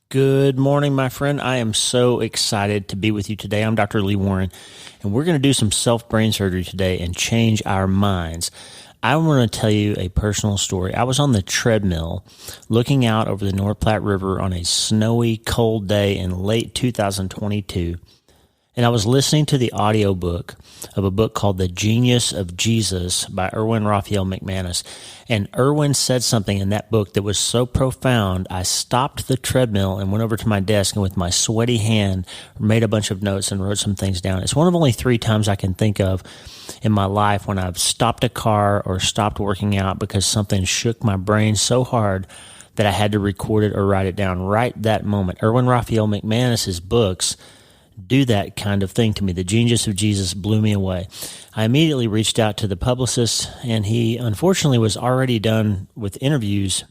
Good morning, my friend. I am so excited to be with you today. I'm Dr. Lee Warren, and we're going to do some self-brain surgery today and change our minds. I want to tell you a personal story. I was on the treadmill looking out over the North Platte River on a snowy, cold day in late 2022. And I was listening to the audiobook of a book called The Genius of Jesus by Erwin Raphael McManus. And Erwin said something in that book that was so profound, I stopped the treadmill and went over to my desk and with my sweaty hand made a bunch of notes and wrote some things down. It's one of only 3 times I can think of in my life when I've stopped a car or stopped working out because something shook my brain so hard that I had to record it or write it down right that moment. Erwin Raphael McManus's books do that kind of thing to me. The Genius of Jesus blew me away. I immediately reached out to the publicist, and he unfortunately was already done with interviews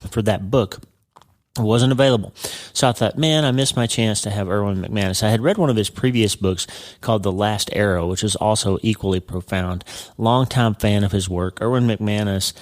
for that book. It wasn't available. So I thought, man, I missed my chance to have Erwin McManus. I had read one of his previous books called The Last Arrow, which is also equally profound. Longtime fan of his work. Erwin McManus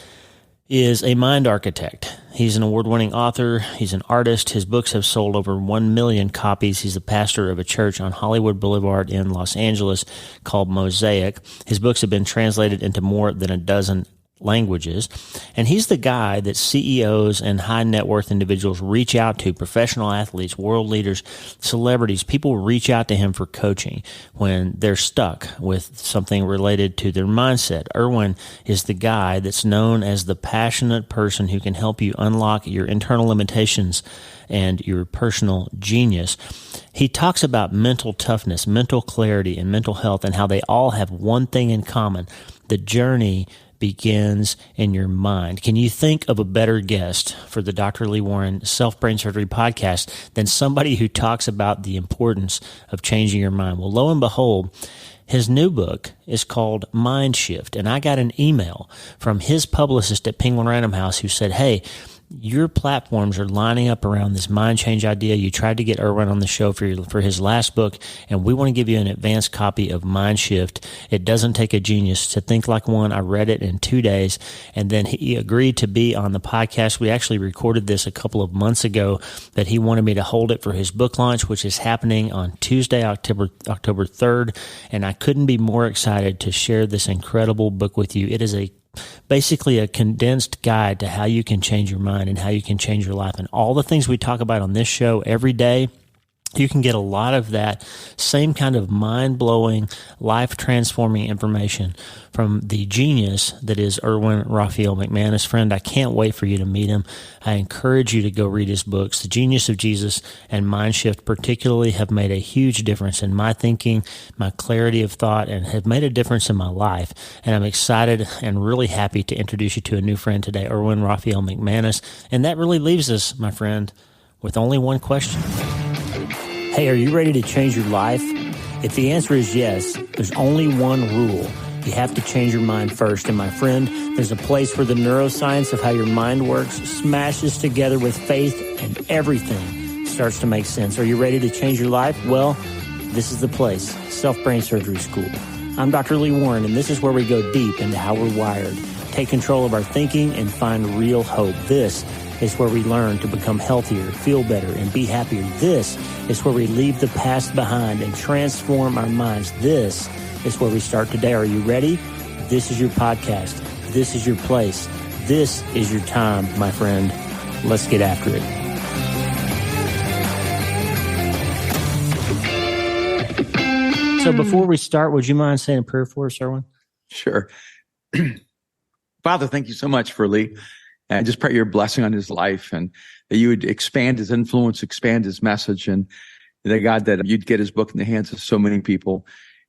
is a mind architect. He's an award-winning author. He's an artist. His books have sold over 1 million copies. He's the pastor of a church on Hollywood Boulevard in Los Angeles called Mosaic. His books have been translated into more than a dozen languages. And he's the guy that CEOs and high net worth individuals reach out to, professional athletes, world leaders, celebrities. People reach out to him for coaching when they're stuck with something related to their mindset. Erwin is the guy that's known as the passionate person who can help you unlock your internal limitations and your personal genius. He talks about mental toughness, mental clarity, and mental health, and how they all have one thing in common: the journey begins in your mind. Can you think of a better guest for the Dr. Lee Warren Self-Brain Surgery podcast than somebody who talks about the importance of changing your mind? Well, lo and behold, his new book is called Mind Shift, and I got an email from his publicist at Penguin Random House who said, hey, your platforms are lining up around this mind change idea. You tried to get Erwin on the show for his last book, and we want to give you an advanced copy of Mind Shift. It doesn't take a genius to think like one. I read it in 2 days, and then he agreed to be on the podcast. We actually recorded this a couple of months ago, that he wanted me to hold it for his book launch, which is happening on Tuesday, October 3rd, and I couldn't be more excited to share this incredible book with you. It is basically a condensed guide to how you can change your mind and how you can change your life. And all the things we talk about on this show every day, you can get a lot of that same kind of mind-blowing, life-transforming information from the genius that is Erwin Raphael McManus. Friend, I can't wait for you to meet him. I encourage you to go read his books. The Genius of Jesus and Mind Shift particularly have made a huge difference in my thinking, my clarity of thought, and have made a difference in my life. And I'm excited and really happy to introduce you to a new friend today, Erwin Raphael McManus. And that really leaves us, my friend, with only one question. Hey, are you ready to change your life? If the answer is yes, there's only one rule. You have to change your mind first. And my friend, there's a place where the neuroscience of how your mind works smashes together with faith and everything starts to make sense. Are you ready to change your life? Well, this is the place, Self-Brain Surgery School. I'm Dr. Lee Warren, and this is where we go deep into how we're wired, take control of our thinking, and find real hope. This is where we learn to become healthier, feel better, and be happier. This is where we leave the past behind and transform our minds. This is where we start today. Are you ready? This is your podcast. This is your place. This is your time, my friend. Let's get after it. So before we start, would you mind saying a prayer for us, Erwin? Sure. Father, thank you so much for Lee. And I just pray your blessing on his life, and that you would expand his influence, expand his message, and that, God, that you'd get his book in the hands of so many people.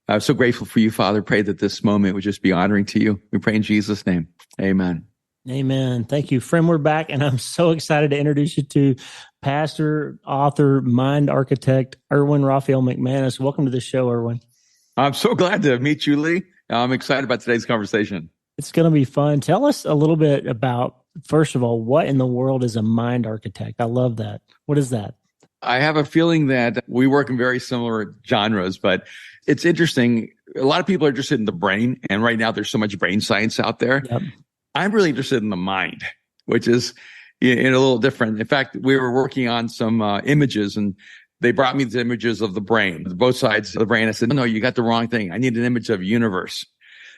I'm so grateful for you, Father. Pray that this moment would just be honoring to you. We pray in Jesus' name. Amen. Amen. Thank you, friend. We're back, and I'm so excited to introduce you to pastor, author, mind architect, Erwin Raphael McManus. Welcome to the show, Erwin. I'm so glad to meet you, Lee. I'm excited about today's conversation. It's going to be fun. Tell us a little bit about, first of all, what in the world is a mind architect? I love that. What is that? I have a feeling that we work in very similar genres, but it's interesting. A lot of people are interested in the brain, and right now there's so much brain science out there. Yep. I'm really interested in the mind, which is in a little different. In fact, we were working on some images, and they brought me the images of the brain, both sides of the brain. I said, no, you got the wrong thing. I need an image of universe,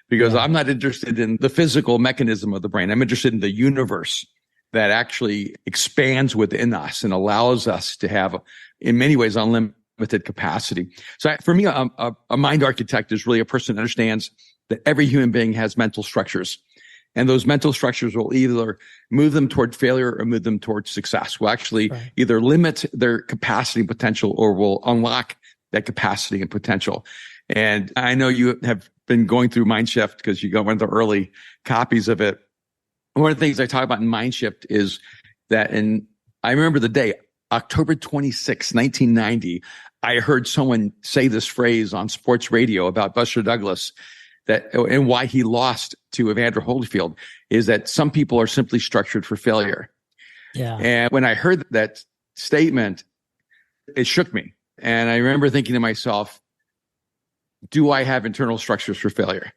because I'm not interested in the physical mechanism of the brain. I'm interested in the universe that actually expands within us and allows us to have, in many ways, unlimited capacity. So for me, a mind architect is really a person that understands that every human being has mental structures. And those mental structures will either move them toward failure or move them toward success. Will actually either limit their capacity and potential, or will unlock that capacity and potential. And I know you have been going through Mindshift because you got one of the early copies of it. One of the things I talk about in Mindshift is that, and I remember the day, October 26, 1990, I heard someone say this phrase on sports radio about Buster Douglas, that, and why he lost to Evander Holyfield, is that some people are simply structured for failure. Yeah. And when I heard that statement, it shook me. And I remember thinking to myself, do I have internal structures for failure?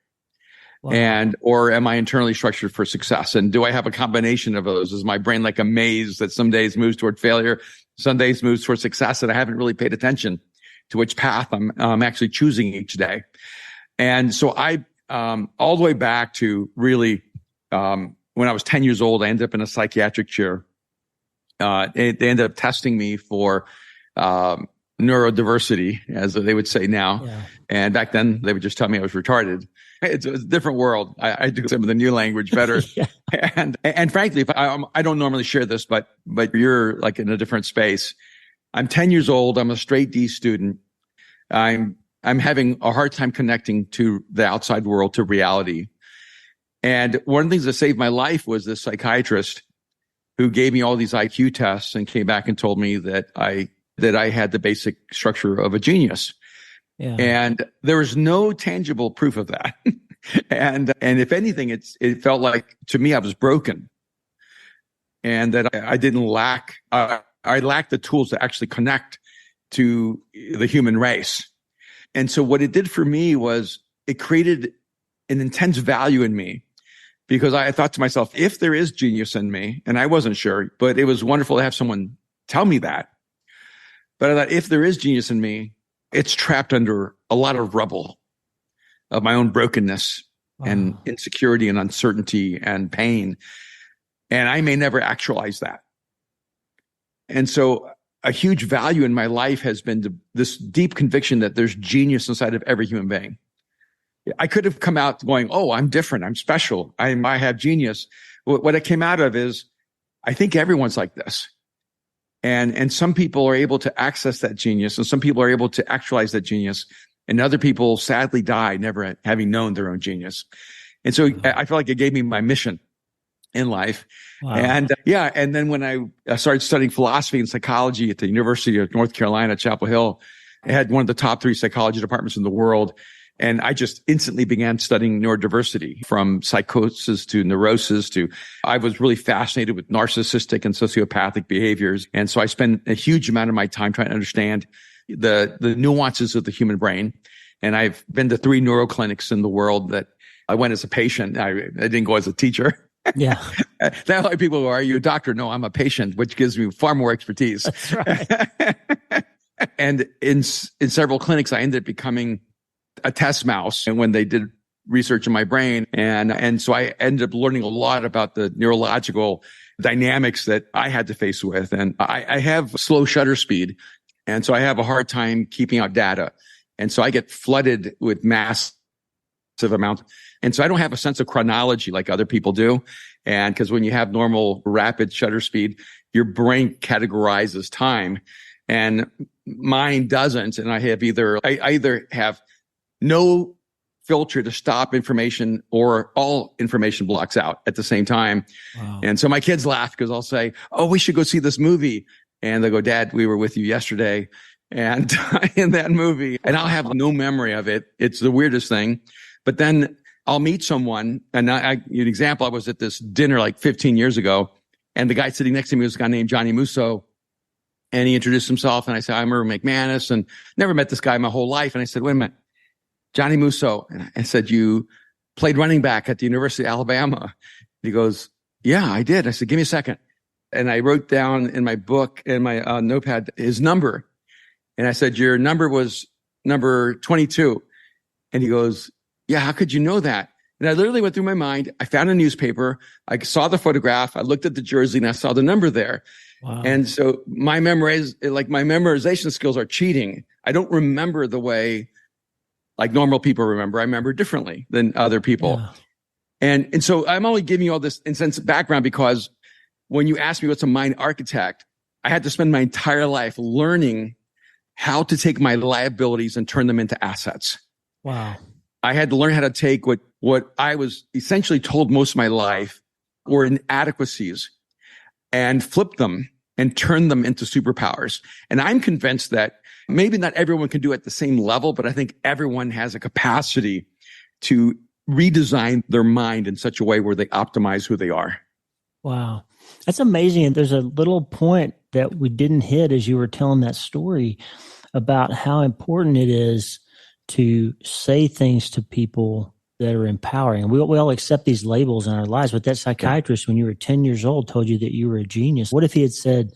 Wow. Or am I internally structured for success? And do I have a combination of those? Is my brain like a maze that some days moves toward failure, some days moves toward success, and I haven't really paid attention to which path I'm actually choosing each day? And so I, all the way back to really, when I was 10 years old, I ended up in a psychiatric chair. They ended up testing me for, neurodiversity, as they would say now. Yeah. And back then they would just tell me I was retarded. It's a different world. I do some of the new language better. Yeah. And frankly, if I don't normally share this, but you're like in a different space. I'm 10 years old. I'm a straight D student. I'm having a hard time connecting to the outside world, to reality. And one of the things that saved my life was this psychiatrist who gave me all these IQ tests and came back and told me that I had the basic structure of a genius. Yeah. And there was no tangible proof of that. and if anything, it felt like, to me, I was broken, and that I didn't lack, I lacked the tools to actually connect to the human race. And so what it did for me was it created an intense value in me, because I thought to myself, if there is genius in me, and I wasn't sure, but it was wonderful to have someone tell me that. But I thought, if there is genius in me, it's trapped under a lot of rubble of my own brokenness and insecurity and uncertainty and pain. And I may never actualize that. And so a huge value in my life has been this deep conviction that there's genius inside of every human being. I could have come out going, oh, I'm different, I'm special, I have genius. What it came out of is, I think everyone's like this. And some people are able to access that genius, and some people are able to actualize that genius, and other people sadly die never having known their own genius. And so I feel like it gave me my mission in life. Wow. And and then when I started studying philosophy and psychology at the University of North Carolina, Chapel Hill, I had one of the top 3 psychology departments in the world. And I just instantly began studying neurodiversity, from psychosis to neurosis to, I was really fascinated with narcissistic and sociopathic behaviors. And so I spent a huge amount of my time trying to understand the nuances of the human brain. And I've been to 3 neuroclinics in the world that I went as a patient. I didn't go as a teacher. Yeah. That's why people go, are you a doctor? No, I'm a patient, which gives me far more expertise. That's right. And in several clinics, I ended up becoming a test mouse, and when they did research in my brain. And so I ended up learning a lot about the neurological dynamics that I had to face with. And I have slow shutter speed. And so I have a hard time keeping out data. And so I get flooded with massive amounts. And so I don't have a sense of chronology like other people do. And because when you have normal rapid shutter speed, your brain categorizes time, and mine doesn't. And I either have no filter to stop information, or all information blocks out at the same time. Wow. And so my kids laugh because I'll say, oh, we should go see this movie. And they'll go, Dad, we were with you yesterday. And in that movie, and I'll have no memory of it. It's the weirdest thing. But then I'll meet someone, and an example, I was at this dinner like 15 years ago, and the guy sitting next to me was a guy named Johnny Musso. And he introduced himself, and I said, I'm Erwin McManus, and never met this guy my whole life. And I said, wait a minute, Johnny Musso. And I said, you played running back at the University of Alabama? And he goes, yeah, I did. I said, give me a second. And I wrote down in my book, in my notepad, his number. And I said, your number was number 22. And he goes, yeah, how could you know that? And I literally went through my mind. I found a newspaper. I saw the photograph. I looked at the jersey and I saw the number there. Wow. And so my memorization skills are cheating. I don't remember the way like normal people remember. I remember differently than other people. Yeah. And so I'm only giving you all this in sense of background because when you ask me what's a mind architect, I had to spend my entire life learning how to take my liabilities and turn them into assets. Wow. I had to learn how to take what I was essentially told most of my life were inadequacies and flip them and turn them into superpowers. And I'm convinced that maybe not everyone can do it at the same level, but I think everyone has a capacity to redesign their mind in such a way where they optimize who they are. Wow. That's amazing. And there's a little point that we didn't hit as you were telling that story about how important it is to say things to people that are empowering. We all accept these labels in our lives, but that psychiatrist, when you were 10 years old, told you that you were a genius. What if he had said,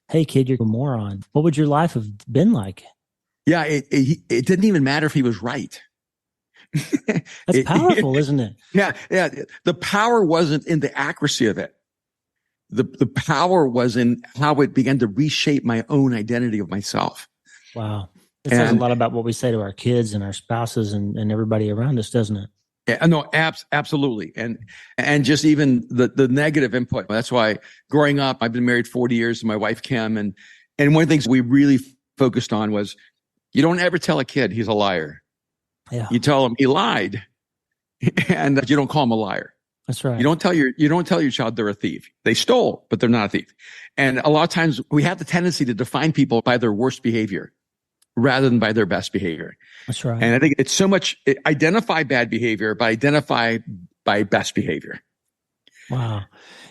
hey, kid, you're a moron? What would your life have been like? Yeah, it didn't even matter if he was right. That's powerful, isn't it? Yeah. The power wasn't in the accuracy of it. The power was in how it began to reshape my own identity of myself. Wow. It says a lot about what we say to our kids and our spouses and everybody around us, doesn't it? Yeah, no, absolutely. And just even the negative input. That's why growing up, I've been married 40 years to my wife, Kim. And one of the things we really focused on was you don't ever tell a kid he's a liar. Yeah. You tell him he lied and you don't call him a liar. That's right. You don't tell your child they're a thief. They stole, but they're not a thief. And a lot of times we have the tendency to define people by their worst behavior rather than by their best behavior. That's right. And I think it's so much identify bad behavior, but identify by best behavior. Wow.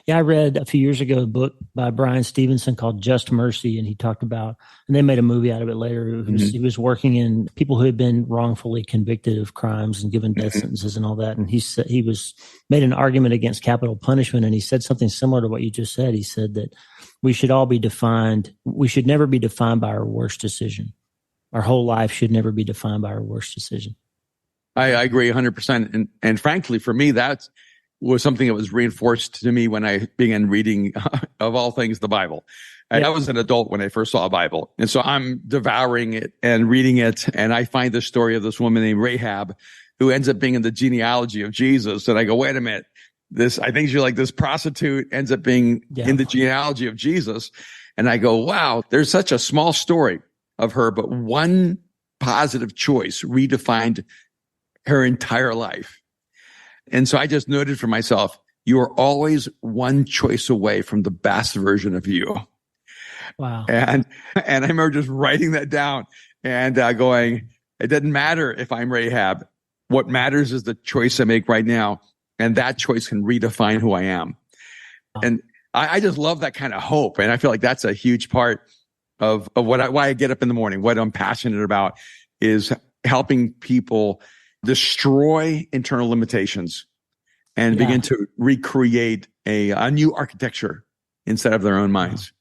Yeah, I read a few years ago a book by Brian Stevenson called Just Mercy, and he talked about, and they made a movie out of it later. He was working in people who had been wrongfully convicted of crimes and given death sentences and all that. And he said he made an argument against capital punishment, and he said something similar to what you just said. He said that we should never be defined by our worst decision. Our whole life should never be defined by our worst decision. I agree 100%. And frankly, for me, that was something that was reinforced to me when I began reading, of all things, the Bible. And I was an adult when I first saw a Bible. And so I'm devouring it and reading it. And I find the story of this woman named Rahab who ends up being in the genealogy of Jesus. And I go, wait a minute. I think she's like this prostitute ends up being in the genealogy of Jesus. And I go, wow, there's such a small story of her, but one positive choice redefined her entire life. And so I just noted for myself, you are always one choice away from the best version of you. Wow. And I remember just writing that down and going, it doesn't matter if I'm Rahab. What matters is the choice I make right now. And that choice can redefine who I am. Wow. And I just love that kind of hope. And I feel like that's a huge part of why I get up in the morning. What I'm passionate about is helping people destroy internal limitations and begin to recreate a new architecture instead of their own minds.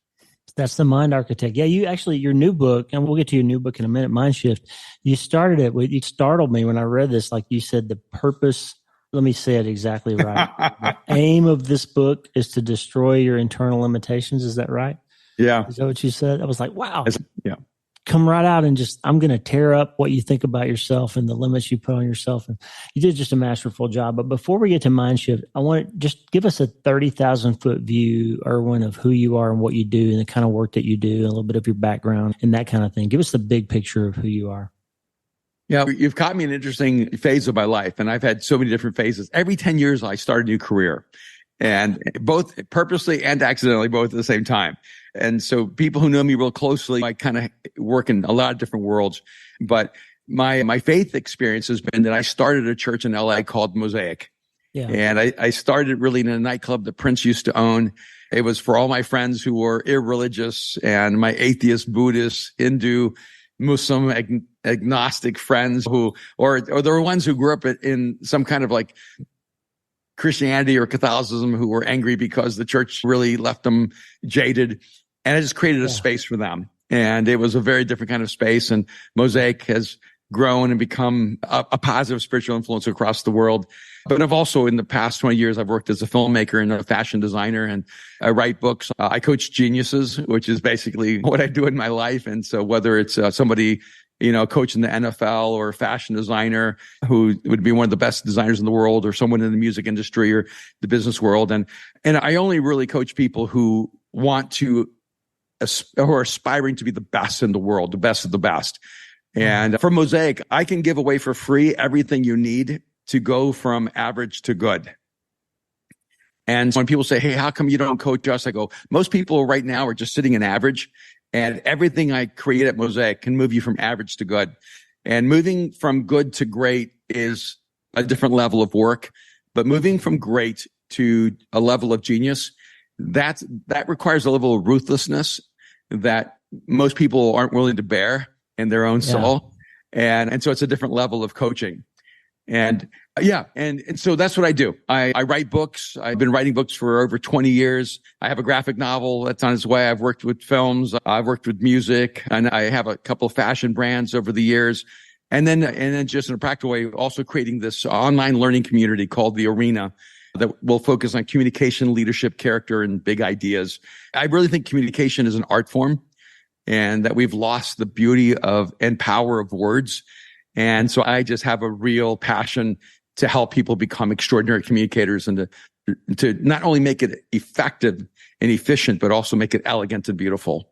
That's the mind architect. Yeah, your new book, and we'll get to your new book in a minute, Mind Shift. You started it with, you startled me when I read this. Like you said, the purpose, let me say it exactly right. The aim of this book is to destroy your internal limitations. Is that right? Yeah. Is that what you said? I was like, wow. Yeah. Come right out and I'm going to tear up what you think about yourself and the limits you put on yourself. And you did just a masterful job. But before we get to Mind Shift, I want to just give us a 30,000 foot view, Erwin, of who you are and what you do and the kind of work that you do, and a little bit of your background and that kind of thing. Give us the big picture of who you are. Yeah, you've caught me in an interesting phase of my life. And I've had so many different phases. Every 10 years, I start a new career. And both purposely and accidentally, both at the same time. And so people who know me real closely, I kind of work in a lot of different worlds. But my faith experience has been that I started a church in LA called Mosaic. Yeah. And I started really in a nightclub that Prince used to own. It was for all my friends who were irreligious and my atheist, Buddhist, Hindu, Muslim, agnostic friends or there were ones who grew up in some kind of like Christianity or Catholicism who were angry because the church really left them jaded. And I just created a space for them. And it was a very different kind of space. And Mosaic has grown and become a positive spiritual influence across the world. But I've also, in the past 20 years, I've worked as a filmmaker and a fashion designer, and I write books. I coach geniuses, which is basically what I do in my life. And so whether it's somebody, coaching the NFL or a fashion designer who would be one of the best designers in the world, or someone in the music industry or the business world. And I only really coach people who want to, who are aspiring to be the best in the world, the best of the best. And for Mosaic, I can give away for free everything you need to go from average to good. And when people say, hey, how come you don't coach us? I go, most people right now are just sitting in average, and everything I create at Mosaic can move you from average to good. And moving from good to great is a different level of work, but moving from great to a level of genius, that requires a level of ruthlessness that most people aren't willing to bear in their own soul. And so it's a different level of coaching. And and so that's what I do. I write books. I've been writing books for over 20 years. I have a graphic novel that's on its way. I've worked with films. I've worked with music, and I have a couple of fashion brands over the years. And then just in a practical way, also creating this online learning community called The Arena that will focus on communication, leadership, character, and big ideas. I really think communication is an art form, and that we've lost the beauty of and power of words. And so I just have a real passion to help people become extraordinary communicators, and to not only make it effective and efficient, but also make it elegant and beautiful.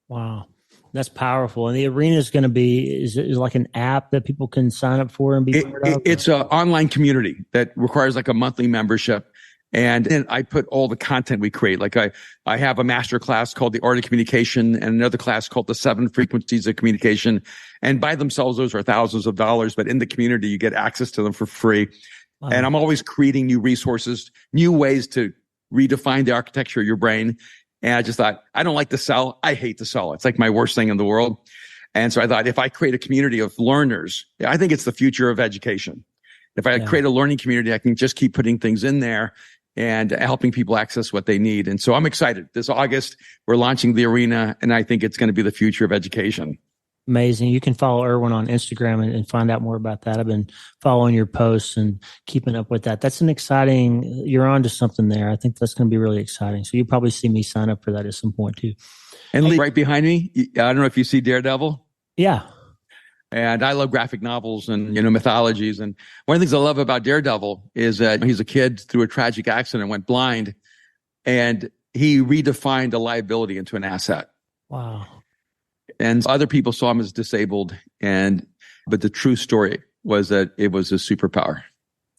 Wow. That's powerful. And the Arena is going to be, is like an app that people can sign up for and be part of? It's an online community that requires like a monthly membership. And then I put all the content we create. Like I have a master class called The Art of Communication, and another class called The 7 Frequencies of Communication. And by themselves, those are thousands of dollars, but in the community, you get access to them for free. Wow. And I'm always creating new resources, new ways to redefine the architecture of your brain. And I just thought, I don't like to sell. I hate to sell. It's like my worst thing in the world. And so I thought, if I create a community of learners, I think it's the future of education. If I create a learning community, I can just keep putting things in there and helping people access what they need. And so I'm excited. This August, we're launching The Arena, and I think it's going to be the future of education. Amazing. You can follow Erwin on Instagram and find out more about that. I've been following your posts and keeping up with that. That's an exciting, you're onto something there. I think that's going to be really exciting. So you'll probably see me sign up for that at some point too. And Lee, right behind me, I don't know if you see Daredevil. Yeah. And I love graphic novels and, mythologies. And one of the things I love about Daredevil is that he's a kid through a tragic accident, went blind, and he redefined a liability into an asset. Wow. And other people saw him as disabled. But the true story was that it was a superpower.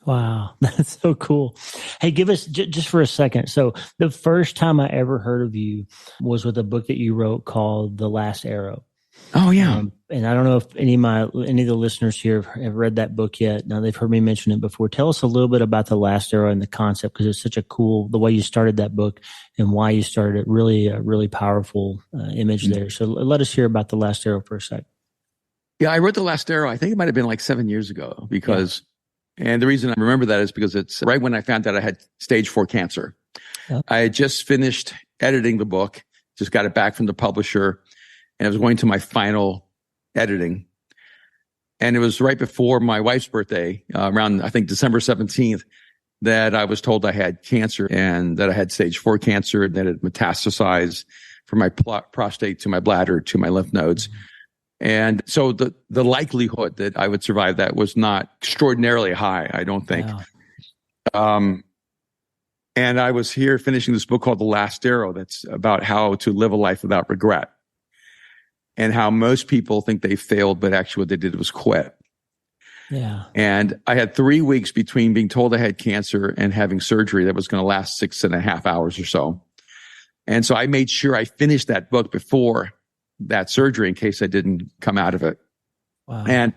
Wow. That's so cool. Hey, give us just for a second. So the first time I ever heard of you was with a book that you wrote called The Last Arrow. Oh, yeah. And I don't know if any of the listeners here have read that book yet. Now, they've heard me mention it before. Tell us a little bit about The Last Arrow and the concept, because it's such a cool, the way you started that book and why you started it. Really, a really powerful image there. So let us hear about The Last Arrow for a sec. Yeah, I wrote The Last Arrow. I think it might have been like 7 years ago and the reason I remember that is because it's right when I found out I had stage 4 cancer. Yeah. I had just finished editing the book, just got it back from the publisher, and I was going to my final editing. And it was right before my wife's birthday, around, I think, December 17th, that I was told I had cancer and that I had stage 4 cancer, and that it metastasized from my prostate to my bladder to my lymph nodes. Mm-hmm. And so the likelihood that I would survive that was not extraordinarily high, I don't think. Wow. And I was here finishing this book called The Last Arrow that's about how to live a life without regret, and how most people think they failed, but actually what they did was quit. Yeah. And I had 3 weeks between being told I had cancer and having surgery that was going to last 6.5 hours or so. And so I made sure I finished that book before that surgery in case I didn't come out of it. Wow. And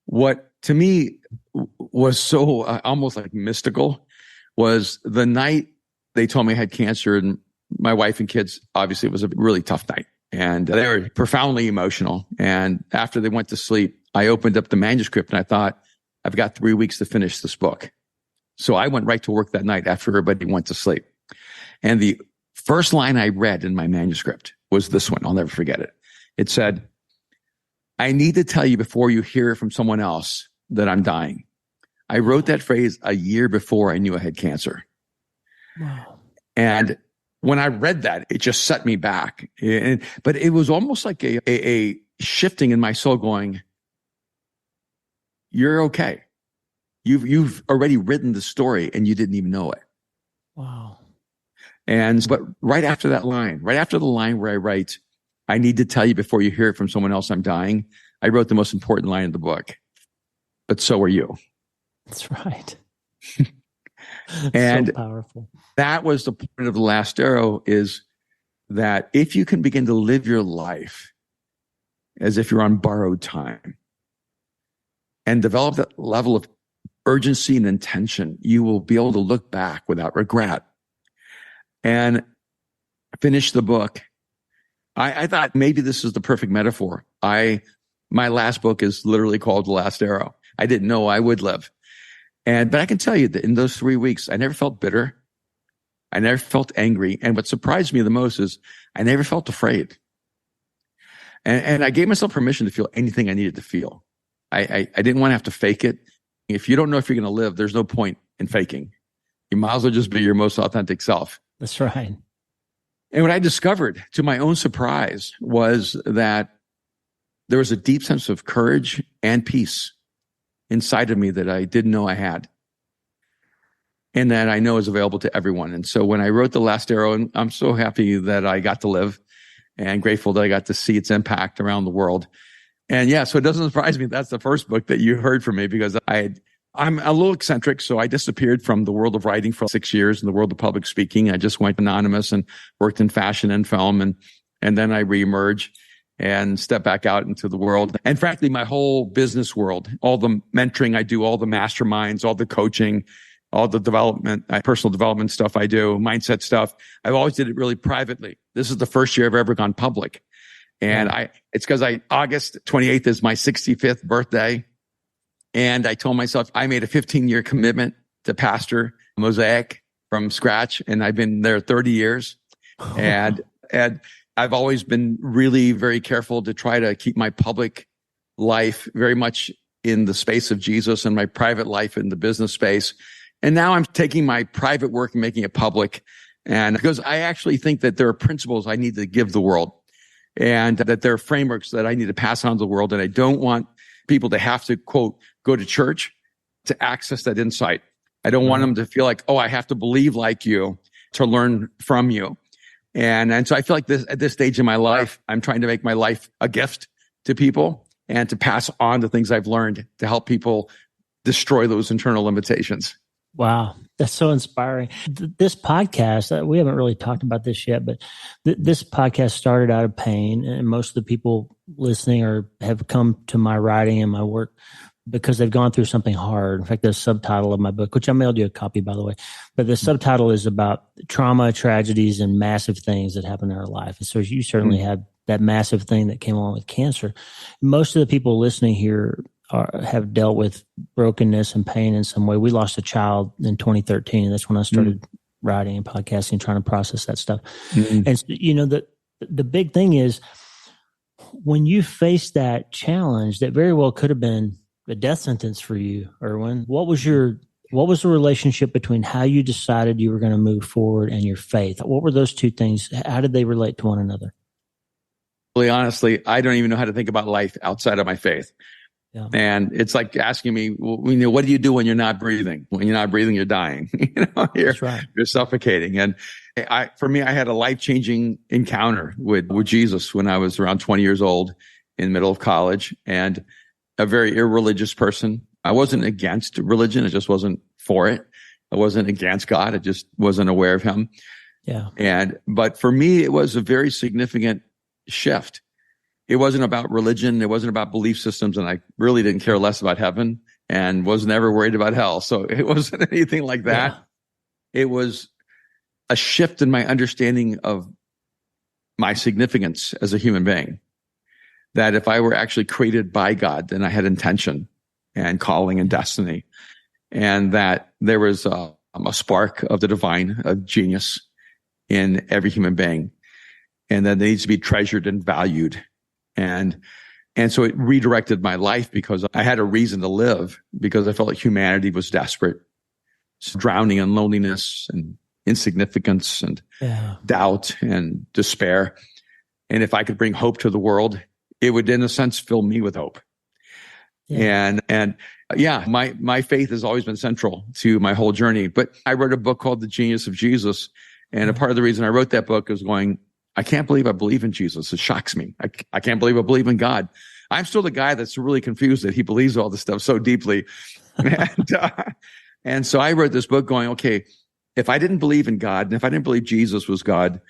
what to me was so almost like mystical was the night they told me I had cancer, and my wife and kids, obviously it was a really tough night, and they were profoundly emotional. And after they went to sleep, I opened up the manuscript and I thought, I've got 3 weeks to finish this book. So I went right to work that night after everybody went to sleep. And the first line I read in my manuscript was this one. I'll never forget it. It said, I need to tell you before you hear from someone else that I'm dying. I wrote that phrase a year before I knew I had cancer. Wow. And when I read that, it just set me back. But it was almost like a shifting in my soul going, you're okay. You've already written the story and you didn't even know it. Wow. But right after that line, right after the line where I write, I need to tell you before you hear it from someone else I'm dying, I wrote the most important line of the book. But so are you. That's right. And so powerful. That was the point of the last arrow, is that if you can begin to live your life as if you're on borrowed time and develop that level of urgency and intention, you will be able to look back without regret and finish the book. I thought maybe this is the perfect metaphor. My last book is literally called The Last Arrow. I didn't know I would live. But I can tell you that in those 3 weeks, I never felt bitter. I never felt angry. And what surprised me the most is I never felt afraid. And I gave myself permission to feel anything I needed to feel. I didn't want to have to fake it. If you don't know if you're going to live, there's no point in faking. You might as well just be your most authentic self. That's right. And what I discovered, to my own surprise, was that there was a deep sense of courage and peace inside of me that I didn't know I had, and that I know is available to everyone. And so when I wrote The Last Arrow, and I'm so happy that I got to live and grateful that I got to see its impact around the world. And yeah, so it doesn't surprise me that's the first book that you heard from me, because I'm a little eccentric. So I disappeared from the world of writing for 6 years in the world of public speaking. I just went anonymous and worked in fashion and film. And then I reemerged and stepped back out into the world. And frankly, my whole business world, all the mentoring I do, all the masterminds, all the coaching, all the development, personal development stuff I do, mindset stuff, I've always did it really privately. This is the first year I've ever gone public. And it's because August 28th is my 65th birthday. And I told myself I made a 15-year commitment to pastor Mosaic from scratch. And I've been there 30 years. And I've always been really very careful to try to keep my public life very much in the space of Jesus and my private life in the business space. And now I'm taking my private work and making it public. And because I actually think that there are principles I need to give the world, and that there are frameworks that I need to pass on to the world. And I don't want people to have to, quote, go to church to access that insight. I don't want them to feel like, oh, I have to believe like you to learn from you. And so I feel like at this stage in my life, I'm trying to make my life a gift to people and to pass on the things I've learned to help people destroy those internal limitations. Wow. That's so inspiring. This podcast, we haven't really talked about this yet, but this podcast started out of pain. And most of the people listening have come to my writing and my work because they've gone through something hard. In fact, the subtitle of my book, which I mailed you a copy, by the way, but the subtitle is about trauma, tragedies, and massive things that happen in our life. And so you certainly had that massive thing that came along with cancer. Most of the people listening here have dealt with brokenness and pain in some way. We lost a child in 2013, and that's when I started writing and podcasting, trying to process that stuff. And the big thing is, when you face that challenge that very well could have been a death sentence for you, Erwin, what was the relationship between how you decided you were going to move forward and your faith? What were those two things? How did they relate to one another? Really, honestly, I don't even know how to think about life outside of my faith. Yeah. And it's like asking me, what do you do when you're not breathing? When you're not breathing, you're dying. That's right. You're suffocating. And for me, I had a life-changing encounter with Jesus when I was around 20 years old in the middle of college, and a very irreligious person. I wasn't against religion. I just wasn't for it. I wasn't against God. I just wasn't aware of him. Yeah. But for me, it was a very significant shift. It wasn't about religion. It wasn't about belief systems. And I really didn't care less about heaven and was never worried about hell. So it wasn't anything like that. Yeah. It was a shift in my understanding of my significance as a human being. That if I were actually created by God, then I had intention and calling and destiny. and that there was a spark of the divine, of genius in every human being, and that it needs to be treasured and valued. And so it redirected my life because I had a reason to live, because I felt like humanity was desperate, drowning in loneliness and insignificance and doubt and despair. And if I could bring hope to the world, it would, in a sense, fill me with hope. Yeah. And my faith has always been central to my whole journey. But I wrote a book called The Genius of Jesus. And a part of the reason I wrote that book is going, I can't believe I believe in Jesus. It shocks me. I can't believe I believe in God. I'm still the guy that's really confused that he believes all this stuff so deeply. And so I wrote this book going, okay, if I didn't believe in God, and if I didn't believe Jesus was God,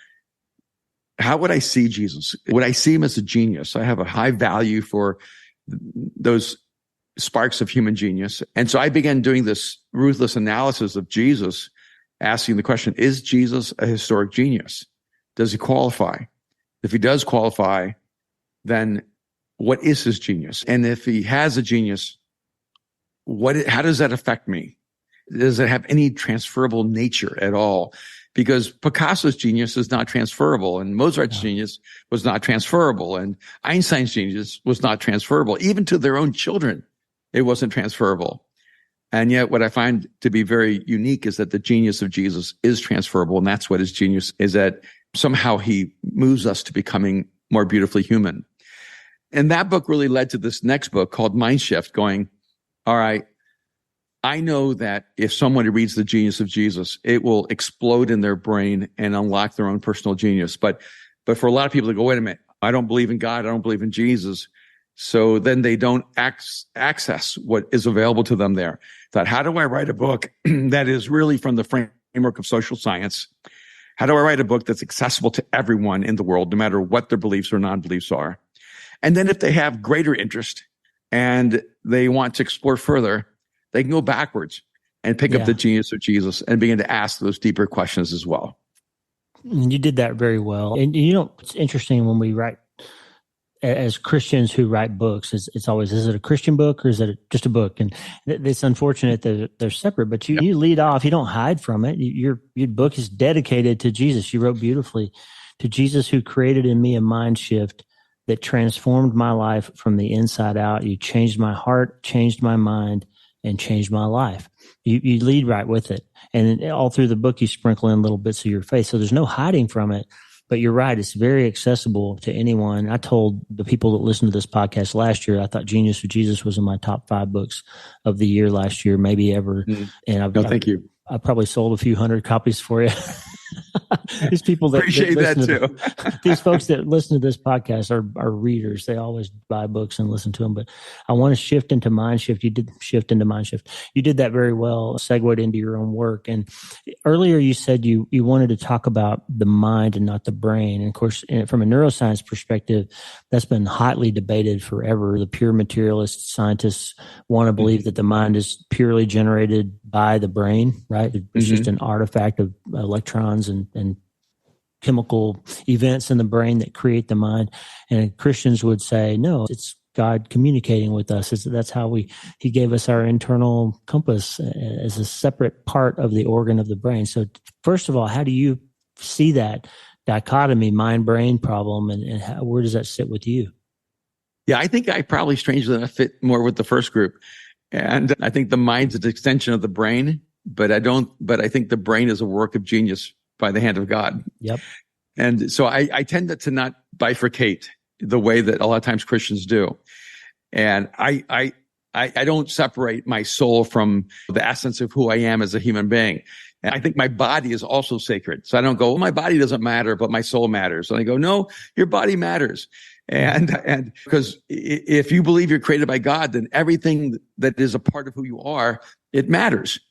how would I see Jesus? Would I see him as a genius? I have a high value for those sparks of human genius. And so I began doing this ruthless analysis of Jesus, asking the question, is Jesus a historic genius? Does he qualify? If he does qualify, then what is his genius? And if he has a genius, how does that affect me? Does it have any transferable nature at all? Because Picasso's genius is not transferable, and Mozart's genius was not transferable, and Einstein's genius was not transferable. Even to their own children, it wasn't transferable. And yet what I find to be very unique is that the genius of Jesus is transferable, and that's what his genius is, that somehow he moves us to becoming more beautifully human. And that book really led to this next book called Mind Shift, going, all right, I know that if someone reads The Genius of Jesus, it will explode in their brain and unlock their own personal genius. But for a lot of people to go, wait a minute, I don't believe in God, I don't believe in Jesus. So then they don't access what is available to them there. That how do I write a book that is really from the framework of social science? How do I write a book that's accessible to everyone in the world, no matter what their beliefs or non-beliefs are? And then if they have greater interest and they want to explore further, they can go backwards and pick up The Genius of Jesus and begin to ask those deeper questions as well. And you did that very well. And it's interesting when we write, as Christians who write books, it's always, is it a Christian book or is it just a book? And it's unfortunate that they're separate, but you lead off, you don't hide from it. Your book is dedicated to Jesus. You wrote beautifully, to Jesus who created in me a mind shift that transformed my life from the inside out. You changed my heart, changed my mind, and changed my life. You lead right with it. And all through the book, you sprinkle in little bits of your faith. So there's no hiding from it. But you're right. It's very accessible to anyone. I told the people that listened to this podcast last year, I thought Genius of Jesus was in my top 5 books of the year last year, maybe ever. And thank you. I probably sold a few hundred copies for you. These people that appreciate that too. These folks that listen to this podcast are readers. They always buy books and listen to them. But I want to shift into Mind Shift. You did shift into Mind Shift. You did that very well, segued into your own work. And earlier you said you wanted to talk about the mind and not the brain. And of course, from a neuroscience perspective, that's been hotly debated forever. The pure materialist scientists want to believe that the mind is purely generated by the brain, right? It's just an artifact of electrons and chemical events in the brain that create the mind. And Christians would say, no, it's God communicating with us. That's how he gave us our internal compass as a separate part of the organ of the brain. So first of all, how do you see that dichotomy, mind-brain problem, and where does that sit with you? Yeah, I think I probably strangely enough fit more with the first group. And I think the mind's an extension of the brain, but I think the brain is a work of genius by the hand of God. Yep. And so I tend to not bifurcate the way that a lot of times Christians do. And I don't separate my soul from the essence of who I am as a human being. And I think my body is also sacred. So I don't go, well, my body doesn't matter, but my soul matters. And I go, no, your body matters. And because if you believe you're created by God, then everything that is a part of who you are, it matters.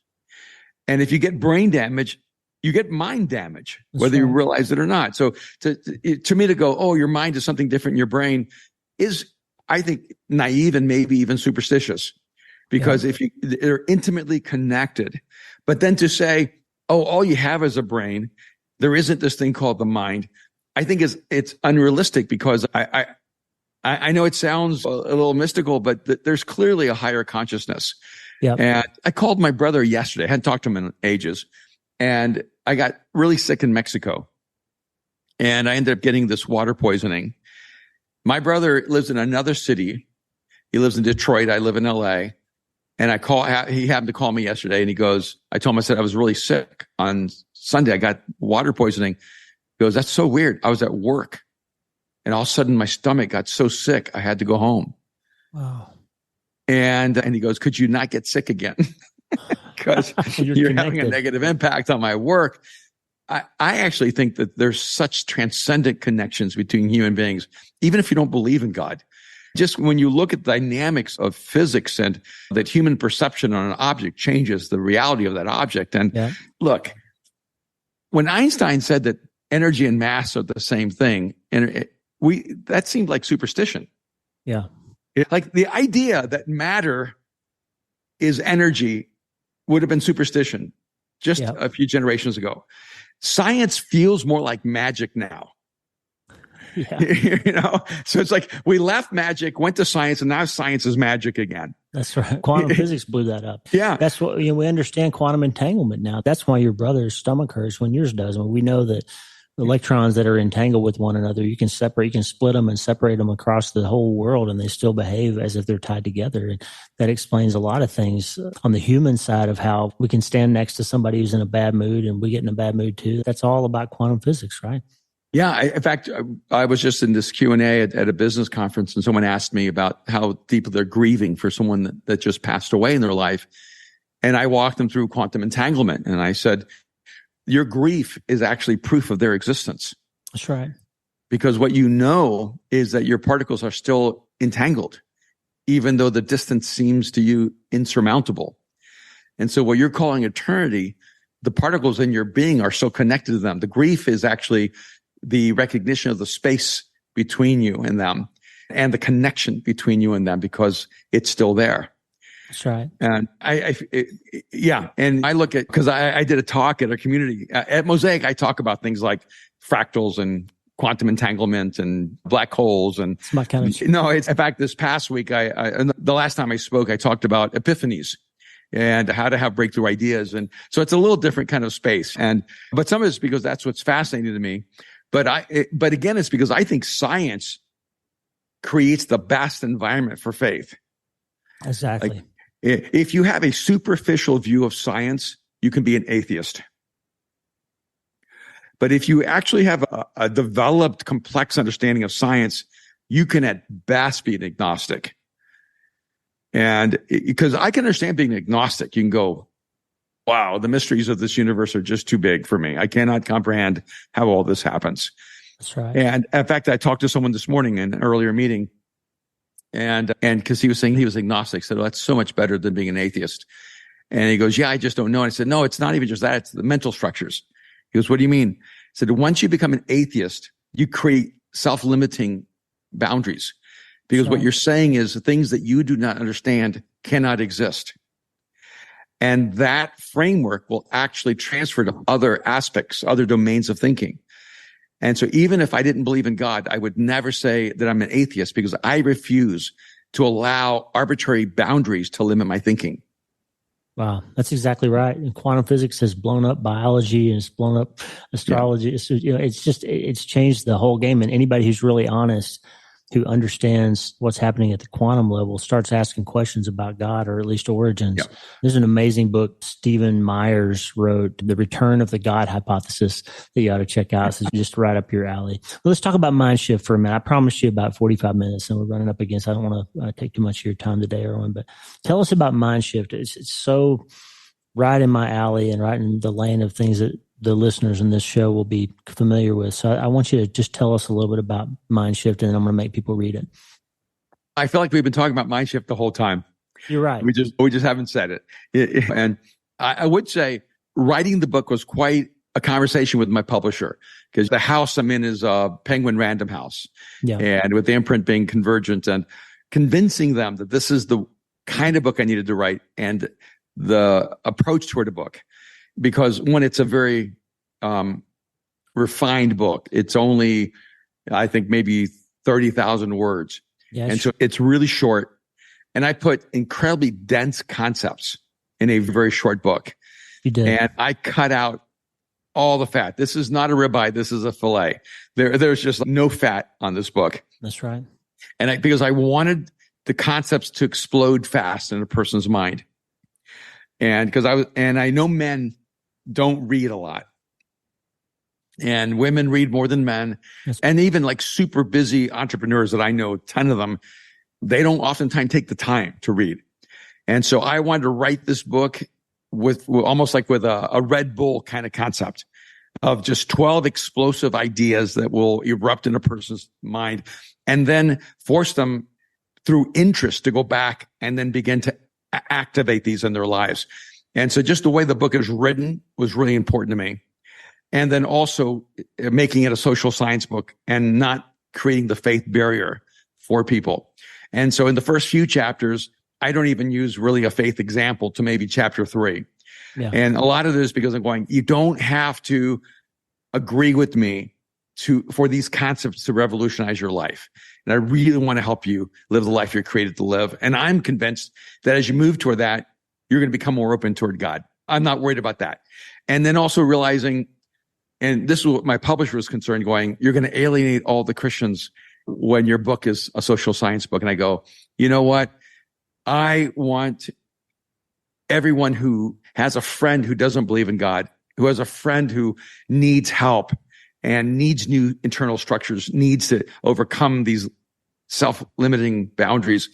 And if you get brain damage, you get mind damage, whether you realize it or not. So to me to go, oh, your mind is something different in your brain is, I think, naive and maybe even superstitious, because if they're intimately connected. But then to say, oh, all you have is a brain, there isn't this thing called the mind, I think it's unrealistic, because I know it sounds a little mystical, but there's clearly a higher consciousness. Yep. And I called my brother yesterday. I hadn't talked to him in ages. And I got really sick in Mexico. And I ended up getting this water poisoning. My brother lives in another city. He lives in Detroit. I live in LA. And he happened to call me yesterday and he goes, I told him, I said, I was really sick on Sunday. I got water poisoning. He goes, that's so weird. I was at work and all of a sudden my stomach got so sick. I had to go home. Wow. And he goes, could you not get sick again? Because you're having a negative impact on my work. I actually think that there's such transcendent connections between human beings, even if you don't believe in God. Just when you look at the dynamics of physics and that human perception on an object changes the reality of that object. And look, when Einstein said that energy and mass are the same thing, and that seemed like superstition. Yeah. Like the idea that matter is energy would have been superstition just a few generations ago. Science feels more like magic now. Yeah. So it's like we left magic, went to science, and now science is magic again. That's right. Quantum physics blew that up. Yeah. That's what we understand quantum entanglement now. That's why your brother's stomach hurts when yours does. When we know that electrons that are entangled with one another, you can split them and separate them across the whole world, and they still behave as if they're tied together. And that explains a lot of things on the human side of how we can stand next to somebody who's in a bad mood and we get in a bad mood too. That's all about quantum physics, right? Yeah. In fact, I was just in this Q&A at a business conference, and someone asked me about how deep they're grieving for someone that just passed away in their life. And I walked them through quantum entanglement. And I said, your grief is actually proof of their existence. That's right. Because what you know is that your particles are still entangled, even though the distance seems to you insurmountable. And so what you're calling eternity, the particles in your being are so connected to them. The grief is actually the recognition of the space between you and them and the connection between you and them because it's still there. That's right. And and I look at, because I did a talk at a community at Mosaic. I talk about things like fractals and quantum entanglement and black holes. And it's my kind of no, it's in fact, this past week, the last time I spoke, I talked about epiphanies and how to have breakthrough ideas. And so it's a little different kind of space. But some of it's because that's what's fascinating to me. But again, it's because I think science creates the best environment for faith. Exactly. Like, if you have a superficial view of science, you can be an atheist. But if you actually have a developed, complex understanding of science, you can at best be an agnostic. And because I can understand being agnostic, you can go, wow, the mysteries of this universe are just too big for me. I cannot comprehend how all this happens. That's right. And in fact, I talked to someone this morning in an earlier meeting, and because he was saying he was agnostic, said, "Oh, that's so much better than being an atheist." And he goes, "Yeah, I just don't know." And I said, "No, it's not even just that; it's the mental structures." He goes, "What do you mean?" I said, "Once you become an atheist, you create self-limiting boundaries, because what you're saying is the things that you do not understand cannot exist." And that framework will actually transfer to other aspects, other domains of thinking. And so even if I didn't believe in God, I would never say that I'm an atheist because I refuse to allow arbitrary boundaries to limit my thinking. Wow, that's exactly right. And quantum physics has blown up biology and it's blown up astrology. Yeah. It's changed the whole game. And anybody who's really honest, who understands what's happening at the quantum level, starts asking questions about God, or at least origins. Yeah. There's an amazing book Stephen Myers wrote, The Return of the God Hypothesis, that you ought to check out. It's just right up your alley. Well, let's talk about mind shift for a minute. I promised you about 45 minutes, and we're running up against, I don't want to take too much of your time today, Erwin, but tell us about mind shift. It's so right in my alley and right in the lane of things that the listeners in this show will be familiar with. So I want you to just tell us a little bit about mind shift, and then I'm going to make people read it. I feel like we've been talking about mind shift the whole time. You're right. We just haven't said it. And I would say writing the book was quite a conversation with my publisher, because the house I'm in is a Penguin Random House. Yeah. And with the imprint being Convergent, and convincing them that this is the kind of book I needed to write and the approach toward a book. Because one, it's a very refined book. It's only, I think, maybe 30,000 words. Yes. And so it's really short. And I put incredibly dense concepts in a very short book. You did. And I cut out all the fat. This is not a ribeye. This is a filet. There's just no fat on this book. That's right. And because I wanted the concepts to explode fast in a person's mind. And I know men don't read a lot. And women read more than men. Yes. And even like super busy entrepreneurs that I know, 10 of them, they don't oftentimes take the time to read. And so I wanted to write this book with almost like with a Red Bull kind of concept of just 12 explosive ideas that will erupt in a person's mind and then force them through interest to go back and then begin to activate these in their lives. And so just the way the book is written was really important to me. And then also making it a social science book and not creating the faith barrier for people. And so in the first few chapters, I don't even use really a faith example to maybe chapter 3. Yeah. And a lot of this is because I'm going, you don't have to agree with me for these concepts to revolutionize your life. And I really want to help you live the life you're created to live. And I'm convinced that as you move toward that, you're going to become more open toward God. I'm not worried about that. And then also realizing, and this is what my publisher was concerned, going, you're going to alienate all the Christians when your book is a social science book. And I go, you know what? I want everyone who has a friend who doesn't believe in God, who has a friend who needs help and needs new internal structures, needs to overcome these self-limiting boundaries.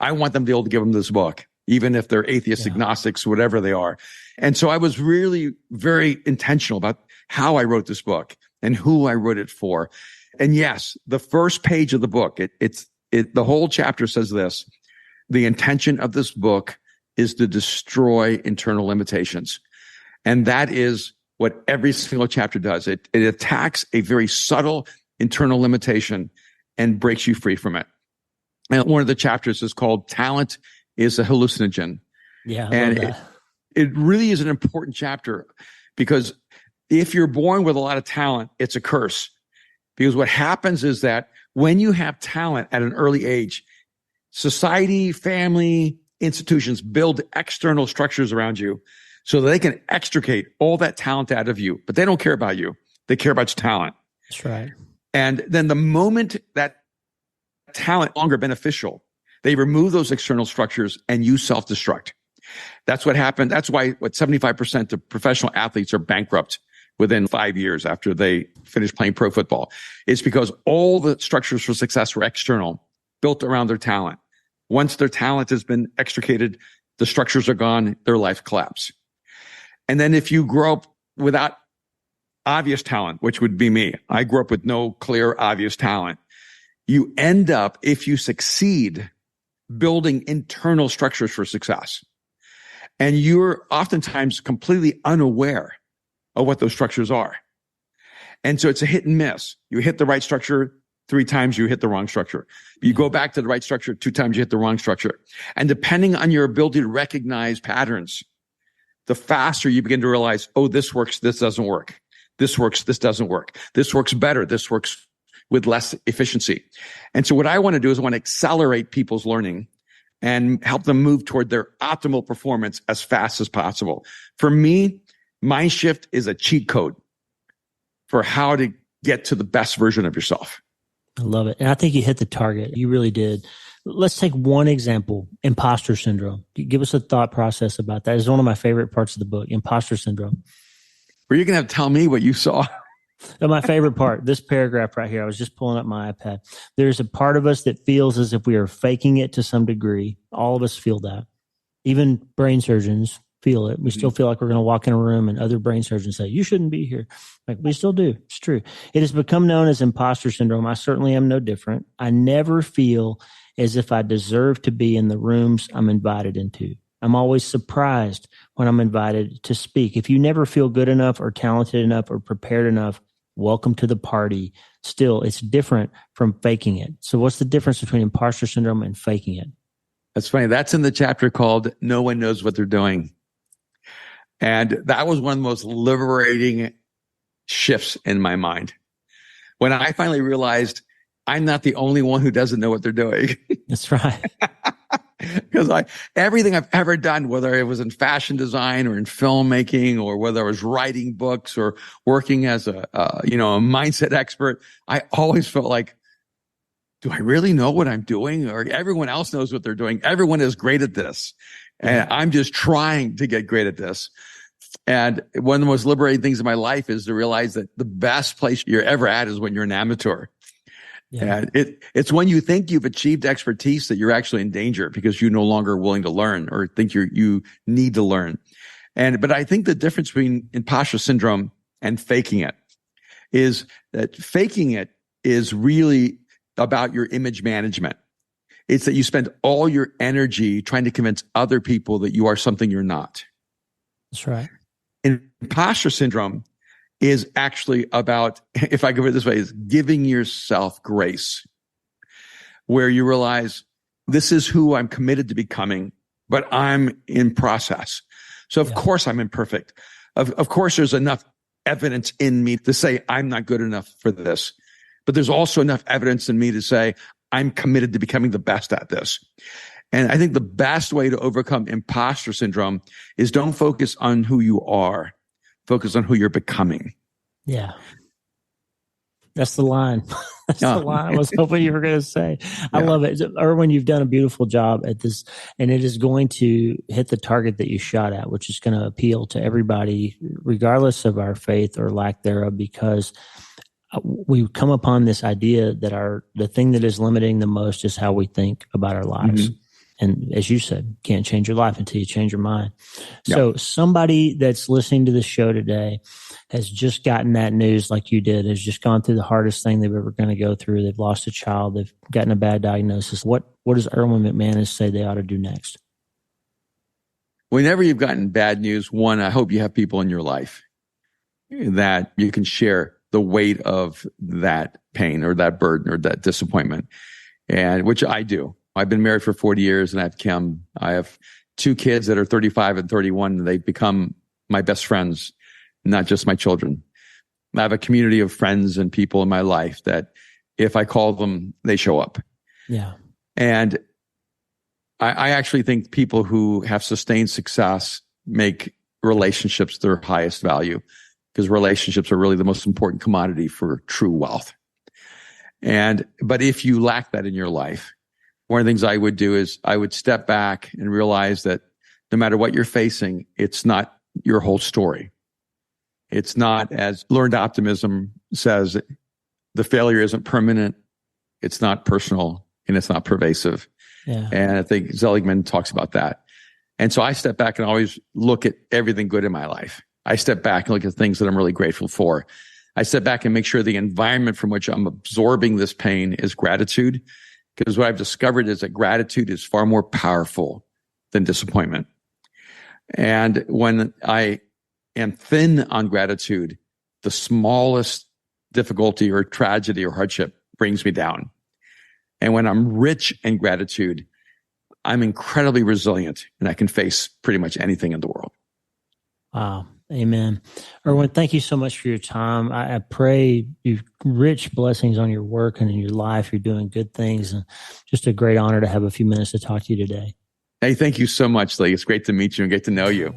I want them to be able to give them this book, even if they're atheists, agnostics, whatever they are. And so I was really very intentional about how I wrote this book and who I wrote it for. And yes, the first page of the book, the whole chapter says this: the intention of this book is to destroy internal limitations. And that is what every single chapter does. It attacks a very subtle internal limitation and breaks you free from it. And one of the chapters is called Talent is a Hallucinogen. Yeah. And it really is an important chapter because if you're born with a lot of talent, it's a curse. Because what happens is that when you have talent at an early age, society, family, institutions build external structures around you so that they can extricate all that talent out of you. But they don't care about you. They care about your talent. That's right. And then the moment that talent is no longer beneficial, they remove those external structures and you self-destruct. That's what happened. That's why 75% of professional athletes are bankrupt within 5 years after they finish playing pro football. It's because all the structures for success were external, built around their talent. Once their talent has been extricated, the structures are gone, their life collapses. And then if you grow up without obvious talent, which would be me, I grew up with no clear, obvious talent. You end up, if you succeed, building internal structures for success. And you're oftentimes completely unaware of what those structures are. And so it's a hit and miss. You hit the right structure 3 times, you hit the wrong structure. You go back to the right structure 2 times, you hit the wrong structure. And depending on your ability to recognize patterns, the faster you begin to realize, oh, this works, this doesn't work. This works, this doesn't work. This works better, this works with less efficiency. And so what I want to do is I want to accelerate people's learning and help them move toward their optimal performance as fast as possible. For me, Mind Shift is a cheat code for how to get to the best version of yourself. I love it. And I think you hit the target. You really did. Let's take one example, imposter syndrome. Give us a thought process about that. It's one of my favorite parts of the book, imposter syndrome. Were you going to have to tell me what you saw? And my favorite part, this paragraph right here, I was just pulling up my iPad. There's a part of us that feels as if we are faking it to some degree. All of us feel that. Even brain surgeons feel it. We still feel like we're going to walk in a room and other brain surgeons say, you shouldn't be here. Like we still do. It's true. It has become known as imposter syndrome. I certainly am no different. I never feel as if I deserve to be in the rooms I'm invited into. I'm always surprised when I'm invited to speak. If you never feel good enough or talented enough or prepared enough, welcome to the party. Still, it's different from faking it. So what's the difference between imposter syndrome and faking it? That's funny. That's in the chapter called No One Knows What They're Doing. And that was one of the most liberating shifts in my mind. When I finally realized I'm not the only one who doesn't know what they're doing. That's right. Because everything I've ever done, whether it was in fashion design or in filmmaking, or whether I was writing books or working as a mindset expert, I always felt like, do I really know what I'm doing? Or everyone else knows what they're doing. Everyone is great at this. And I'm just trying to get great at this. And one of the most liberating things in my life is to realize that the best place you're ever at is when you're an amateur. Yeah. And it's when you think you've achieved expertise that you're actually in danger, because you're no longer willing to learn or think you need to learn. But I think the difference between imposter syndrome and faking it is that faking it is really about your image management. It's that you spend all your energy trying to convince other people that you are something you're not. That's right. Imposter syndrome is actually about, if I could put it this way, is giving yourself grace, where you realize this is who I'm committed to becoming, but I'm in process. So of course I'm imperfect. Of course there's enough evidence in me to say I'm not good enough for this, but there's also enough evidence in me to say I'm committed to becoming the best at this. And I think the best way to overcome imposter syndrome is don't focus on who you are. Focus on who you're becoming. Yeah. That's the line. That's the line I was hoping you were going to say. I love it. Erwin, you've done a beautiful job at this, and it is going to hit the target that you shot at, which is going to appeal to everybody, regardless of our faith or lack thereof, because we come upon this idea that the thing that is limiting the most is how we think about our lives. Mm-hmm. And as you said, can't change your life until you change your mind. So somebody that's listening to the show today has just gotten that news like you did, has just gone through the hardest thing they've ever going to go through. They've lost a child. They've gotten a bad diagnosis. What does Erwin McManus say they ought to do next? Whenever you've gotten bad news, one, I hope you have people in your life that you can share the weight of that pain or that burden or that disappointment, and which I do. I've been married for 40 years and I have 2 kids that are 35 and 31. And they've become my best friends, not just my children. I have a community of friends and people in my life that if I call them, they show up. Yeah. And I actually think people who have sustained success make relationships their highest value, because relationships are really the most important commodity for true wealth. But if you lack that in your life, one of the things I would do is I would step back and realize that no matter what you're facing, it's not your whole story. It's not, as learned optimism says, the failure isn't permanent, it's not personal, and it's not pervasive. Yeah. And I think Seligman talks about that. And so I step back and always look at everything good in my life. I step back and look at things that I'm really grateful for. I step back and make sure the environment from which I'm absorbing this pain is gratitude. Because what I've discovered is that gratitude is far more powerful than disappointment. And when I am thin on gratitude, the smallest difficulty or tragedy or hardship brings me down. And when I'm rich in gratitude, I'm incredibly resilient and I can face pretty much anything in the world. Wow. Amen. Erwin, thank you so much for your time. I pray you rich blessings on your work and in your life. You're doing good things, and just a great honor to have a few minutes to talk to you today. Hey, thank you so much, Lee. It's great to meet you and get to know you.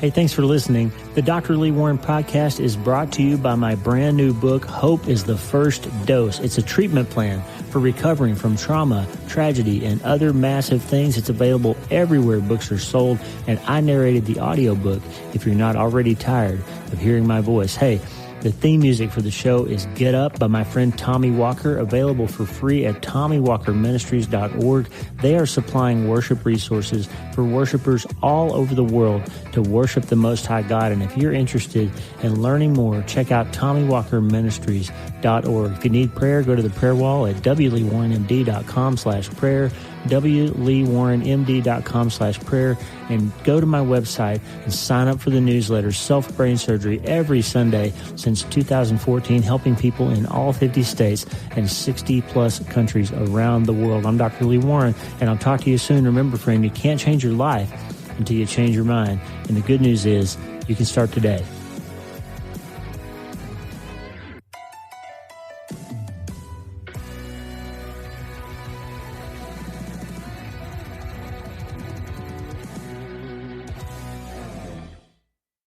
Hey, thanks for listening. The Dr. Lee Warren podcast is brought to you by my brand new book, Hope is the First Dose. It's a treatment plan for recovering from trauma, tragedy, and other massive things. It's available everywhere books are sold, and I narrated the audiobook if you're not already tired of hearing my voice. Hey, the theme music for the show is Get Up by my friend Tommy Walker, available for free at TommyWalkerMinistries.org. They are supplying worship resources for worshipers all over the world to worship the Most High God. And if you're interested in learning more, check out TommyWalkerMinistries.org. If you need prayer, go to the prayer wall at wleewarrenmd.com/prayer, wleewarrenmd.com/prayer, and go to my website and sign up for the newsletter, Self Brain Surgery, every Sunday since 2014, helping people in all 50 states and 60 plus countries around the world. I'm Dr. Lee Warren, and I'll talk to you soon. Remember, friend, you can't change your life until you change your mind. And the good news is you can start today.